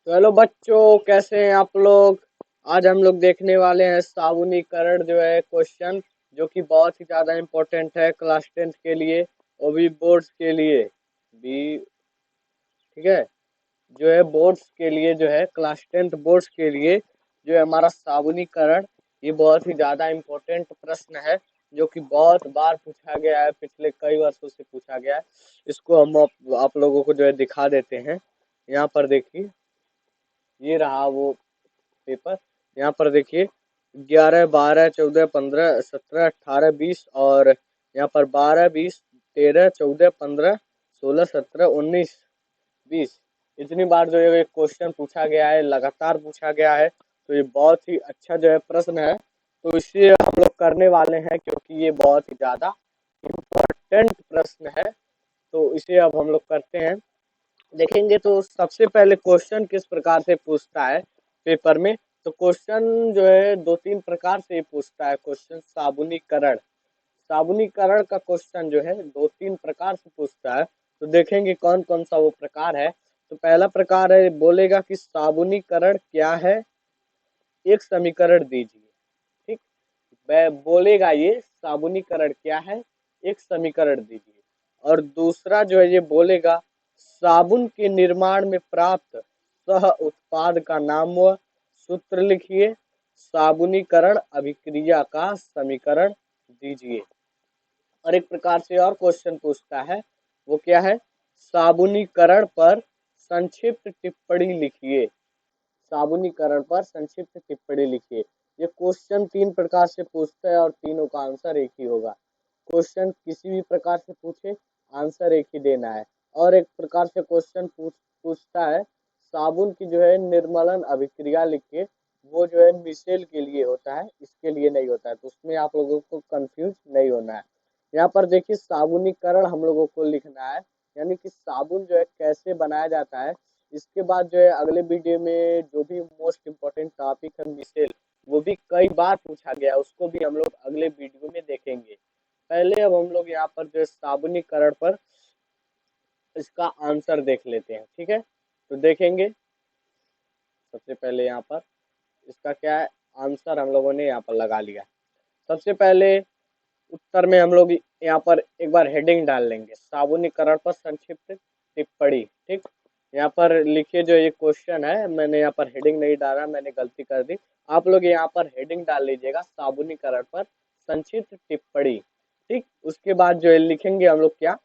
तो हेलो बच्चों, कैसे हैं आप लोग। आज हम लोग देखने वाले हैं साबुनीकरण जो है क्वेश्चन, जो कि बहुत ही ज़्यादा इम्पोर्टेंट है क्लास 10th के लिए और भी बोर्ड्स के लिए भी। ठीक है, जो है बोर्ड्स के लिए, जो है क्लास 10th बोर्ड्स के लिए जो है हमारा साबुनीकरण, ये बहुत ही ज़्यादा इम्पोर्टेंट प्रश्न है जो कि बहुत बार पूछा गया है, पिछले कई वर्षों से पूछा गया है। इसको हम आप लोगों को जो है दिखा देते हैं। यहाँ पर देखिए, ये रहा वो पेपर। यहाँ पर देखिए 11, 12, 14, 15, 17, 18, 20 और यहाँ पर 12, 20, 13, 14, 15, 16, 17, 19, 20 इतनी बार जो है क्वेश्चन पूछा गया है, लगातार पूछा गया है। तो ये बहुत ही अच्छा जो है प्रश्न है, तो इसे हम लोग करने वाले हैं क्योंकि ये बहुत ही ज़्यादा इम्पोर्टेंट प्रश्न है। तो इसे अब हम लोग करते हैं, देखेंगे। तो सबसे पहले क्वेश्चन किस प्रकार से पूछता है पेपर में। तो क्वेश्चन जो है दो तीन प्रकार से पूछता है क्वेश्चन। साबुनीकरण साबुनीकरण का क्वेश्चन जो है दो तीन प्रकार से पूछता है। तो देखेंगे कौन कौन सा वो प्रकार है। तो पहला प्रकार है, बोलेगा कि साबुनीकरण क्या है, एक समीकरण दीजिए। ठीक, वह बोलेगा ये साबुनीकरण क्या है, एक समीकरण दीजिए। और दूसरा जो है ये बोलेगा साबुन के निर्माण में प्राप्त सह उत्पाद का नाम व सूत्र लिखिए, साबुनीकरण अभिक्रिया का समीकरण दीजिए। और एक प्रकार से और क्वेश्चन पूछता है, वो क्या है, साबुनीकरण पर संक्षिप्त टिप्पणी लिखिए, साबुनीकरण पर संक्षिप्त टिप्पणी लिखिए। ये क्वेश्चन तीन प्रकार से पूछता है और तीनों का आंसर एक ही होगा। क्वेश्चन किसी भी प्रकार से पूछे, आंसर एक ही देना है। और एक प्रकार से क्वेश्चन पूछता है, साबुन की जो है निर्मलन अभिक्रिया लिखिए। वो जो है मिसेल के लिए होता है, इसके लिए नहीं होता है, तो उसमें आप लोगों को कंफ्यूज नहीं होना है। यहाँ पर देखिए साबुनीकरण हम लोगों को लिखना है, यानी कि साबुन जो है कैसे बनाया जाता है। इसके बाद जो है अगले वीडियो में जो भी मोस्ट इम्पोर्टेंट टॉपिक है मिसेल, वो भी कई बार पूछा गया, उसको भी हम लोग अगले वीडियो में देखेंगे। पहले अब हम लोग यहाँ पर जो है साबुनीकरण पर इसका आंसर देख लेते हैं। ठीक है, तो देखेंगे सबसे पहले यहाँ पर इसका क्या है, आंसर हम लोगों ने यहाँ पर लगा लिया। सबसे पहले उत्तर में हम लोग यहाँ पर एक बार हेडिंग डाल लेंगे, साबुनीकरण पर संक्षिप्त टिप्पणी। ठीक, यहाँ पर लिखिए, जो ये क्वेश्चन है मैंने यहाँ पर हेडिंग नहीं डाला, मैंने गलती कर दी। आप लोग यहाँ पर हेडिंग डाल लीजिएगा, साबुनीकरण पर संक्षिप्त टिप्पणी। ठीक, उसके बाद जो है लिखेंगे हम लोग क्या,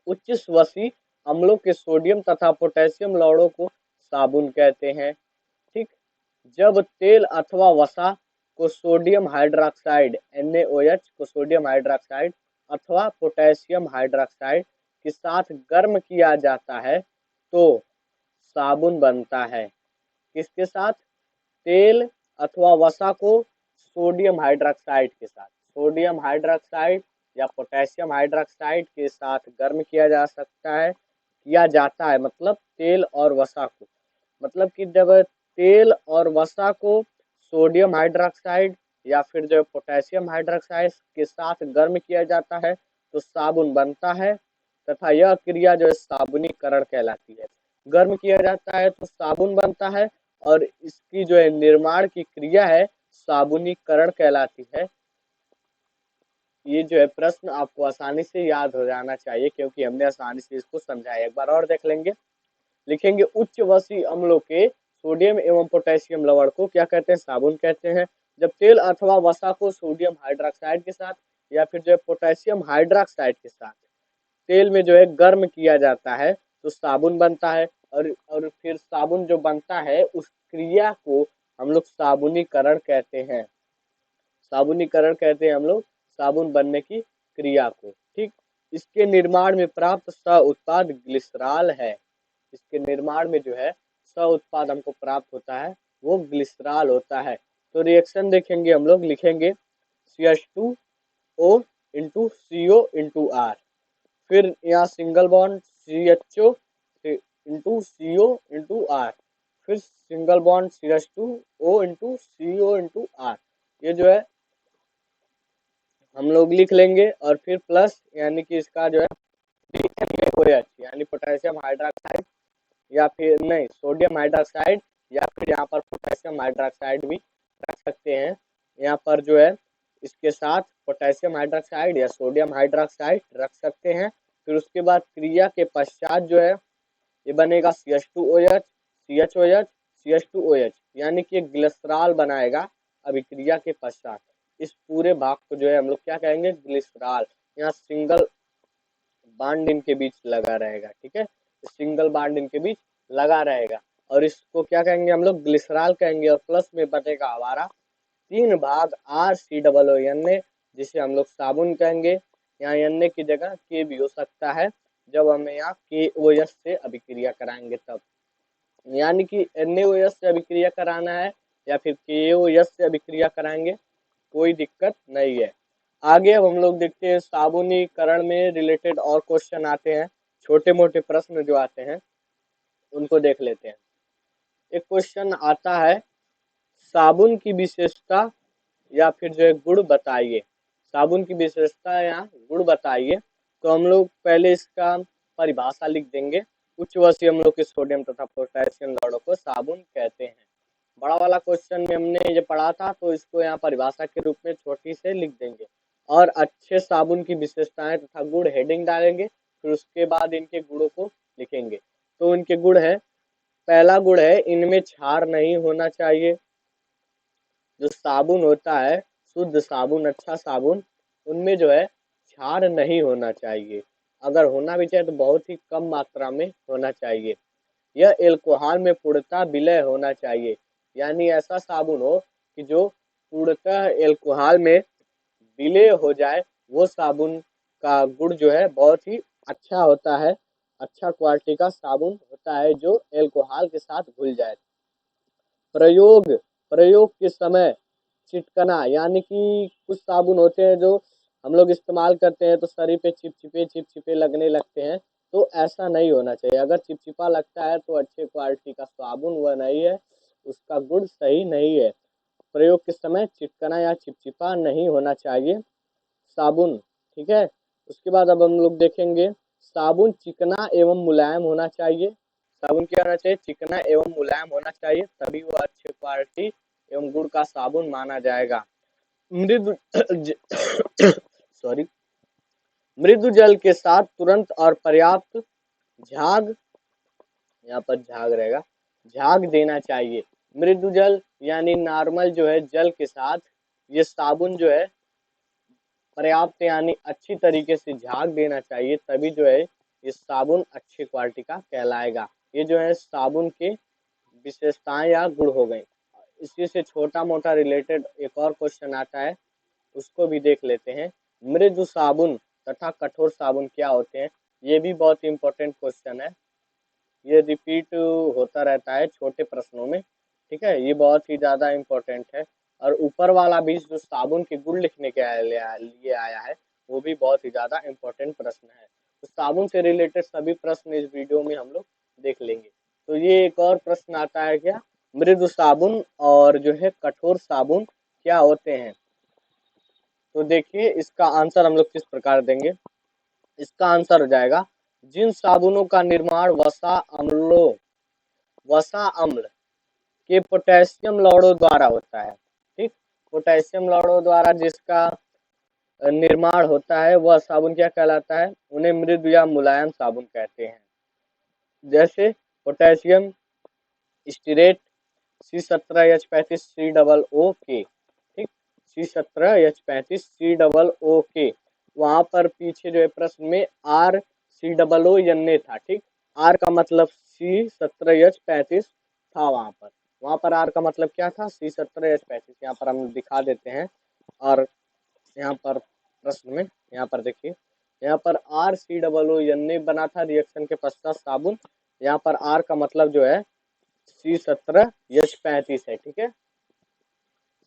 उच्च श्वसी अम्लों के सोडियम तथा पोटेशियम लवणों को साबुन कहते हैं। ठीक, जब तेल अथवा वसा को सोडियम हाइड्रोक्साइड NaOH को सोडियम हाइड्रोक्साइड अथवा पोटेशियम हाइड्रोक्साइड के साथ गर्म किया जाता है तो साबुन बनता है। किसके साथ, तेल अथवा वसा को सोडियम हाइड्रोक्साइड के साथ, सोडियम हाइड्रोक्साइड या पोटेशियम हाइड्रोक्साइड के साथ गर्म किया जा सकता है, किया जाता है, मतलब तेल और वसा को, मतलब कि जब तेल और वसा को सोडियम हाइड्रोक्साइड या फिर जो पोटेशियम हाइड्रोक्साइड के साथ गर्म किया जाता है तो साबुन बनता है, तथा यह क्रिया जो है साबुनीकरण कहलाती है। गर्म किया जाता है तो साबुन बनता है और इसकी जो है निर्माण की क्रिया है साबुनीकरण कहलाती है। ये जो है प्रश्न आपको आसानी से याद हो जाना चाहिए क्योंकि हमने आसानी से इसको समझाया। एक बार और देख लेंगे, लिखेंगे उच्च वसी अम्लों के सोडियम एवं पोटेशियम लवण को क्या कहते हैं, साबुन कहते हैं। जब तेल अथवा वसा को सोडियम हाइड्रोक्साइड के साथ या फिर जो है पोटेशियम हाइड्रोक्साइड के साथ तेल में जो है गर्म किया जाता है तो साबुन बनता है। और फिर साबुन जो बनता है उस क्रिया को हम लोग साबुनीकरण कहते हैं, साबुनीकरण कहते हैं हम लोग साबुन बनने की क्रिया को। ठीक, इसके निर्माण में प्राप्त स उत्पाद ग्लिसरॉल है। इसके निर्माण में जो है स उत्पाद हमको प्राप्त होता है वो ग्लिसरॉल होता है। तो रिएक्शन देखेंगे हम लोग, लिखेंगे CH2O into CO into R, फिर यहाँ single bond CHO into CO into R, फिर single bond CH2O into CO into R। ये जो है हम लोग लिख लेंगे और फिर प्लस, यानी कि इसका जो है यानी पोटेशियम हाइड्रोक्साइड या फिर नहीं, सोडियम हाइड्रोक्साइड या फिर यहाँ पर पोटेशियम हाइड्रोक्साइड भी रख सकते हैं। यहाँ पर जो है इसके साथ पोटेशियम हाइड्रोक्साइड या सोडियम हाइड्रोक्साइड रख सकते हैं। फिर उसके बाद क्रिया के पश्चात जो है ये बनेगा CH2OH, CHOH, CH2OH, यानी कि एक ग्लिसरॉल बनाएगा अभिक्रिया के पश्चात। इस पूरे भाग को जो है हम लोग क्या कहेंगे, ग्लिसरॉल। यहाँ सिंगल बॉन्ड इनके बीच लगा रहेगा, ठीक है, सिंगल बॉन्ड इनके बीच लगा रहेगा और इसको क्या कहेंगे हम लोग, ग्लिसरॉल कहेंगे। और प्लस में बनेगा हमारा 3 भाग RCOO, जिसे हम लोग साबुन कहेंगे। यहाँ Na की जगह K भी हो सकता है जब हमें यहाँ KOH से अभिक्रिया कराएंगे तब, यानी कि NaOH से अभिक्रिया कराना है या फिर KOH से अभिक्रिया कराएंगे, कोई दिक्कत नहीं है। आगे अब हम लोग देखते हैं साबुनीकरण में रिलेटेड और क्वेश्चन आते हैं, छोटे मोटे प्रश्न जो आते हैं उनको देख लेते हैं। एक क्वेश्चन आता है, साबुन की विशेषता या फिर जो है गुण बताइए। साबुन की विशेषता या गुण बताइए। तो हम लोग पहले इसका परिभाषा लिख देंगे। उच्च वर्षीय अम्लों के सोडियम तथा पोटेशियम लवणों को साबुन कहते हैं। बड़ा वाला क्वेश्चन में हमने ये पढ़ा था, तो इसको यहाँ परिभाषा के रूप में छोटी से लिख देंगे और अच्छे साबुन की विशेषताएं तथा गुण हेडिंग डालेंगे। फिर उसके बाद इनके गुणों को लिखेंगे। तो इनके गुण है, पहला गुण है इनमें क्षार नहीं होना चाहिए। जो साबुन होता है, शुद्ध साबुन, अच्छा साबुन, उनमें जो है क्षार नहीं होना चाहिए। अगर होना भी चाहिए तो बहुत ही कम मात्रा में होना चाहिए। यह एल्कोहल में पूर्णतः विलय होना चाहिए, यानी ऐसा साबुन हो कि जो पूर्णतः एल्कोहल में विलय हो जाए। वो साबुन का गुण जो है बहुत ही अच्छा होता है, अच्छा क्वालिटी का साबुन होता है जो एल्कोहल के साथ घुल जाए। प्रयोग प्रयोग के समय चिटकना, यानी कि कुछ साबुन होते हैं जो हम लोग इस्तेमाल करते हैं तो शरीर पे चिपचिपे चिपचिपे लगने लगते हैं, तो ऐसा नहीं होना चाहिए। अगर चिपचिपा लगता है तो अच्छे क्वालिटी का साबुन वह नहीं है, उसका गुण सही नहीं है। प्रयोग के समय चिटकना या चिपचिपा नहीं होना चाहिए साबुन, ठीक है। उसके बाद अब हम लोग देखेंगे, साबुन चिकना एवं मुलायम होना चाहिए। साबुन क्या होना चाहिए, चिकना एवं मुलायम होना चाहिए, तभी वो अच्छे क्वालिटी एवं गुण का साबुन माना जाएगा। मृदु सॉरी, मृदु जल के साथ तुरंत और पर्याप्त झाग, यहाँ पर झाग रहेगा, झाग देना चाहिए। मृदु जल यानी नॉर्मल जो है जल के साथ ये साबुन जो है पर्याप्त यानी अच्छी तरीके से झाग देना चाहिए, तभी जो है ये साबुन अच्छी क्वालिटी का कहलाएगा। ये जो है साबुन के विशेषताएं या गुण हो गए। इसी से छोटा मोटा रिलेटेड एक और क्वेश्चन आता है, उसको भी देख लेते हैं। मृदु साबुन तथा कठोर साबुन क्या होते हैं, ये भी बहुत इंपॉर्टेंट क्वेश्चन है। ये रिपीट होता रहता है छोटे प्रश्नों में, ठीक है, ये बहुत ही ज़्यादा इम्पोर्टेंट है। और ऊपर वाला भी जो साबुन के गुण लिखने के लिए आया है, वो भी बहुत ही ज़्यादा इम्पोर्टेंट प्रश्न है। तो साबुन से रिलेटेड सभी प्रश्न इस वीडियो में हम लोग देख लेंगे। तो ये एक और प्रश्न आता है, क्या मृदु साबुन और जो है कठोर साबुन क्या होते हैं। तो देखिए इसका आंसर हम लोग किस प्रकार देंगे। इसका आंसर हो जाएगा, जिन साबुनों का निर्माण वसा अम्ल के पोटेशियम लवणों द्वारा होता है, ठीक, पोटेशियम लवणों द्वारा जिसका निर्माण होता है वह साबुन क्या कहलाता है, उन्हें मृदु या मुलायम साबुन कहते हैं। जैसे पोटेशियम स्टीरेट C17H35COO, ठीक, C17H35COO, वहां पर पीछे जो है प्रश्न में RCOO था, ठीक, आर का मतलब C17H35 था, वहां पर आर का मतलब क्या था, C17H35। यहाँ पर हम दिखा देते हैं। और यहाँ पर प्रश्न में यहाँ पर देखिए, यहाँ पर RCOO बना था रिएक्शन के पश्चात साबुन। यहाँ पर आर का मतलब जो है C17H35 है, ठीक है।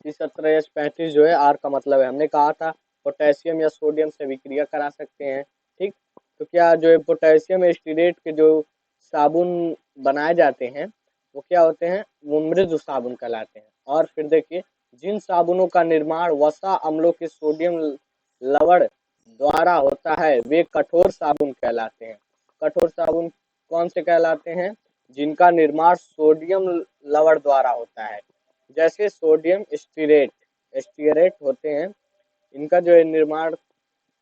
C17H35 जो है आर का मतलब है। हमने कहा था पोटेशियम या सोडियम से विक्रिया करा सकते हैं, ठीक। तो क्या जो है पोटेशियम स्टीरेट के जो साबुन बनाए जाते हैं वो क्या होते हैं, वो मृदु साबुन कहलाते हैं। और फिर देखिए, जिन साबुनों का निर्माण वसा अम्लों के सोडियम लवण द्वारा होता है वे कठोर साबुन कहलाते हैं। कठोर साबुन कौन से कहलाते हैं, जिनका निर्माण सोडियम लवण द्वारा होता है। जैसे सोडियम स्टीरेट स्टीयरेट होते हैं, इनका जो है निर्माण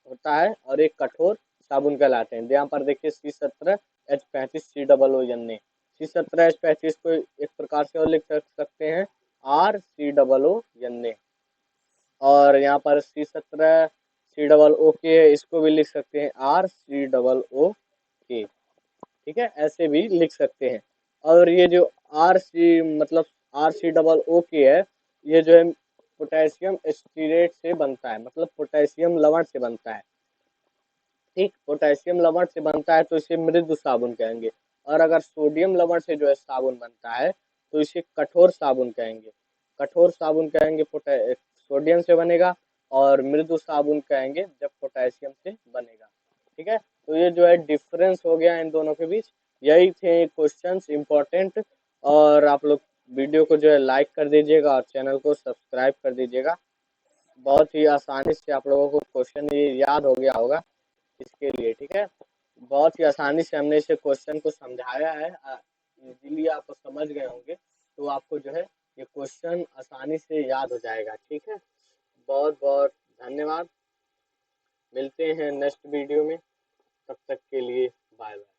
होता है और एक कठोर साबुन कहलाते हैं। यहाँ पर देखिए C17H35 COO C17H35 को एक प्रकार से और लिख सकते हैं RCOO। और यहाँ पर C17COO है, इसको भी लिख सकते हैं RCOO। ठीक है, ऐसे भी लिख सकते हैं। और ये जो आर सी मतलब RCOO है, ये जो है पोटेशियम स्टीरेट से बनता है, मतलब पोटेशियम लवण से बनता है। ठीक, पोटेशियम लवण से बनता है तो इसे मृदु साबुन कहेंगे। और अगर सोडियम लवण से जो है साबुन बनता है तो इसे कठोर साबुन कहेंगे। कठोर साबुन कहेंगे सोडियम से बनेगा, और मृदु साबुन कहेंगे जब पोटेशियम से बनेगा। ठीक है, तो ये जो है डिफरेंस हो गया इन दोनों के बीच। यही थे क्वेश्चंस इंपॉर्टेंट। और आप लोग वीडियो को जो है लाइक कर दीजिएगा और चैनल को सब्सक्राइब कर दीजिएगा। बहुत ही आसानी से आप लोगों को क्वेश्चन ये याद हो गया होगा इसके लिए। ठीक है, बहुत ही आसानी से हमने इसे क्वेश्चन को समझाया है, इजीली आप समझ गए होंगे, तो आपको जो है ये क्वेश्चन आसानी से याद हो जाएगा। ठीक है, बहुत बहुत धन्यवाद। मिलते हैं नेक्स्ट वीडियो में, तब तक के लिए बाय बाय।